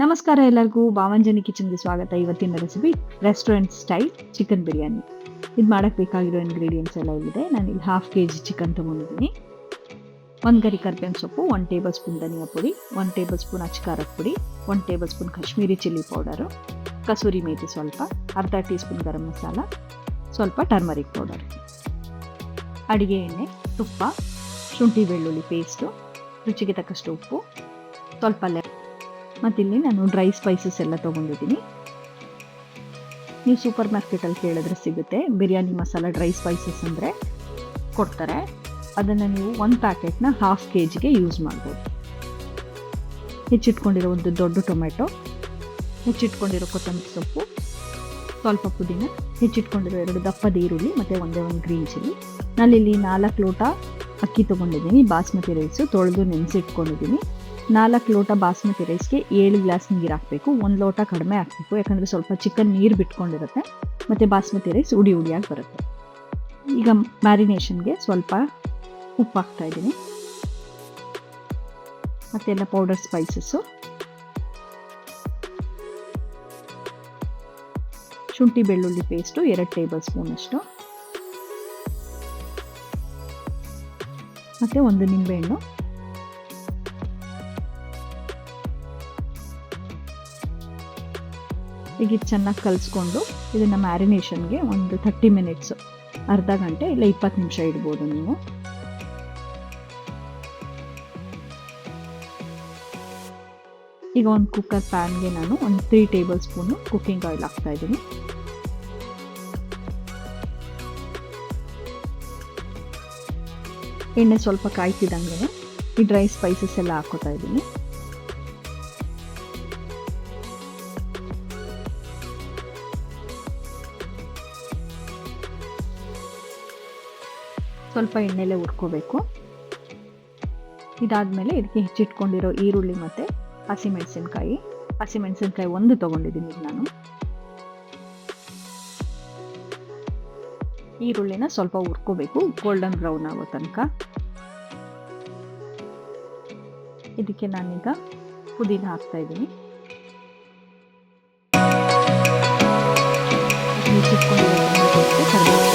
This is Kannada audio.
ನಮಸ್ಕಾರ ಎಲ್ಲರಿಗೂ ಭಾವಂಜನಿ ಕಿಚನ್ಗೆ ಸ್ವಾಗತ. ಇವತ್ತಿನ recipe restaurant style chicken biryani. ಇದು ಮಾಡಕ್ಕೆ ಬೇಕಾಗಿರೋ ಇಂಗ್ರೀಡಿಯೆಂಟ್ಸ್ ಎಲ್ಲ ಇಲ್ಲಿದೆ. ನಾನು ಇಲ್ಲಿ 1/2 kg ಚಿಕನ್ ತೊಗೊಂಡಿದ್ದೀನಿ. 1 ಗರಿ ಕರ್ಬೇವಿನ ಸೊಪ್ಪು, 1 ಟೇಬಲ್ ಸ್ಪೂನ್ ಧನಿಯಾ ಪುಡಿ, 1 ಟೇಬಲ್ ಸ್ಪೂನ್ ಅಚ್ಕಾರದ ಪುಡಿ, 1 table spoon Kashmiri chilli powder, kasuri methi ಸ್ವಲ್ಪ, ಅರ್ಧ ಟೀ ಸ್ಪೂನ್ ಗರಂ ಮಸಾಲ, ಸ್ವಲ್ಪ ಟರ್ಮರಿಕ್ ಪೌಡರ್, ಅಡಿಗೆ ಎಣ್ಣೆ, ತುಪ್ಪ, ಶುಂಠಿ ಬೆಳ್ಳುಳ್ಳಿ ಪೇಸ್ಟು, ರುಚಿಗೆ ತಕ್ಕಷ್ಟು ಉಪ್ಪು, ಸ್ವಲ್ಪ ಮತ್ತಿಲ್ಲಿ ನಾನು ಡ್ರೈ ಸ್ಪೈಸಸ್ ಎಲ್ಲ ತೊಗೊಂಡಿದ್ದೀನಿ. ನೀವು ಸೂಪರ್ ಮಾರ್ಕೆಟಲ್ಲಿ ಕೇಳಿದ್ರೆ ಸಿಗುತ್ತೆ. ಬಿರಿಯಾನಿ ಮಸಾಲ ಡ್ರೈ ಸ್ಪೈಸಸ್ ಅಂದರೆ ಕೊಡ್ತಾರೆ. ಅದನ್ನು ನೀವು 1 ಪ್ಯಾಕೆಟ್ನ 1/2 kgಗೆ ಯೂಸ್ ಮಾಡ್ಬೋದು. ಹೆಚ್ಚಿಟ್ಕೊಂಡಿರೋ ಒಂದು ದೊಡ್ಡ ಟೊಮೆಟೊ, ಹೆಚ್ಚಿಟ್ಕೊಂಡಿರೋ ಕೊತ್ತಂಬರಿ ಸೊಪ್ಪು, ಸ್ವಲ್ಪ ಪುದೀನ, ಹೆಚ್ಚಿಟ್ಕೊಂಡಿರೋ 2 ದಪ್ಪದ ಈರುಳ್ಳಿ ಮತ್ತು ಒಂದೇ ಒಂದು ಗ್ರೀನ್ ಚಿಲ್ಲಿ. ನಾನಿಲ್ಲಿ 4 ಲೋಟ ಅಕ್ಕಿ ತೊಗೊಂಡಿದ್ದೀನಿ. ಬಾಸ್ಮತಿ ರೈಸು ತೊಳೆದು ನೆನೆಸಿಟ್ಕೊಂಡಿದ್ದೀನಿ. 4 ಲೋಟ ಬಾಸ್ಮತಿ ರೈಸ್ಗೆ 7 ಗ್ಲಾಸ್ ನೀರು ಹಾಕಬೇಕು. 1 ಲೋಟ ಕಡಿಮೆ ಹಾಕಬೇಕು, ಯಾಕಂದರೆ ಸ್ವಲ್ಪ ಚಿಕನ್ ನೀರು ಬಿಟ್ಕೊಂಡಿರುತ್ತೆ ಮತ್ತು ಬಾಸ್ಮತಿ ರೈಸ್ ಉಡಿಯಾಗಿ ಬರುತ್ತೆ. ಈಗ ಮ್ಯಾರಿನೇಷನ್ಗೆ ಸ್ವಲ್ಪ ಉಪ್ಪು ಹಾಕ್ತಾಯಿದ್ದೀನಿ. ಮತ್ತೆಲ್ಲ ಪೌಡರ್ ಸ್ಪೈಸಸ್ಸು, ಶುಂಠಿ ಬೆಳ್ಳುಳ್ಳಿ ಪೇಸ್ಟು 2 ಟೇಬಲ್ ಸ್ಪೂನಷ್ಟು, ಮತ್ತು 1 ನಿಂಬೆಹಣ್ಣು, ಈಗ ಇದು ಚೆನ್ನಾಗಿ ಕಲಿಸ್ಕೊಂಡು ಇದನ್ನು ಮ್ಯಾರಿನೇಷನ್ಗೆ ಒಂದು 30 ಮಿನಿಟ್ಸು, ಅರ್ಧ ಗಂಟೆ ಇಲ್ಲ 20 ನಿಮಿಷ ಇಡ್ಬೋದು ನೀವು. ಈಗ ಒಂದು ಕುಕ್ಕರ್ ಪ್ಯಾನ್ಗೆ ನಾನು ಒಂದು 3 ಟೇಬಲ್ ಸ್ಪೂನು ಕುಕ್ಕಿಂಗ್ ಆಯಿಲ್ ಹಾಕ್ತಾಯಿದ್ದೀನಿ. ಎಣ್ಣೆ ಸ್ವಲ್ಪ ಕಾಯ್ತಿದ್ದಂಗೆ ಈ ಡ್ರೈ ಸ್ಪೈಸಸ್ ಎಲ್ಲ ಹಾಕೋತಾ ಇದ್ದೀನಿ. ಸ್ವಲ್ಪ ಎಣ್ಣೆಲೆ ಹುರ್ಕೋಬೇಕು. ಇದಾದಮೇಲೆ ಇದಕ್ಕೆ ಹೆಚ್ಚಿಟ್ಕೊಂಡಿರೋ ಈರುಳ್ಳಿ ಮತ್ತು ಹಸಿಮೆಣಸಿನ್ಕಾಯಿ 1 ತೊಗೊಂಡಿದ್ದೀನಿ ನಾನು. ಈರುಳ್ಳಿನ ಸ್ವಲ್ಪ ಹುರ್ಕೋಬೇಕು, ಗೋಲ್ಡನ್ ಬ್ರೌನ್ ಆಗೋ ತನಕ. ಇದಕ್ಕೆ ನಾನೀಗ ಪುದೀನ ಹಾಕ್ತಾಯಿದ್ದೀನಿ. ಹೆಚ್ಚಿಟ್ಕೊಂಡಿರೋ